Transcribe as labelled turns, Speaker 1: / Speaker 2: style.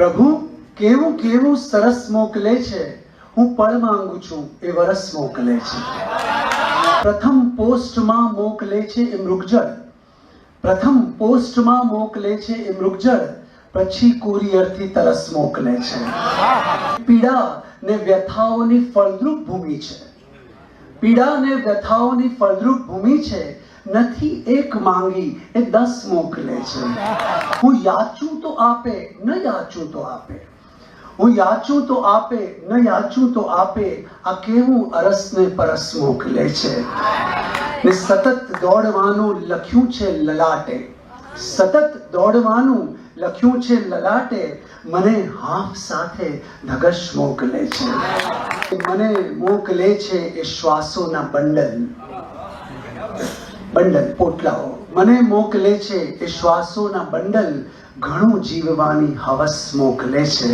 Speaker 1: પ્રભુ કેવું કેવું સરસ મોકલે છે, હું પળ માંગુ છું એ વરસ મોકલે છે. પ્રથમ પોસ્ટમાં મોકલે છે એ મૃગજળ, પ્રથમ પોસ્ટમાં મોકલે છે એ મૃગજળ, પછી કુરિયરથી તરસ મોકલે છે. પીડા ને વ્યથાઓની ફળદ્રુપ ભૂમિ છે, પીડા ને વ્યથાઓની ફળદ્રુપ ભૂમિ છે. નથી એક માંગી એ 10 મોકલે છે. હું યાચું તો આપે, ન યાચું તો આપે. હું યાચું તો આપે, ન યાચું તો આપે. આ કેવું અરસને પરસ મોકલે છે. ને સતત દોડવાનું લખ્યું છે લલાટે, સતત દોડવાનું લખ્યું છે લલાટે. મને હાફ સાથે ધગશ મોકલે છે. મને મોકલે છે એ શ્વાસોના બંડલ, બંડલ પોટલાઓ. મને મોકલે છે એ શ્વાસોના બંડલ. ઘણું જીવવાની હવસ મોકલે છે.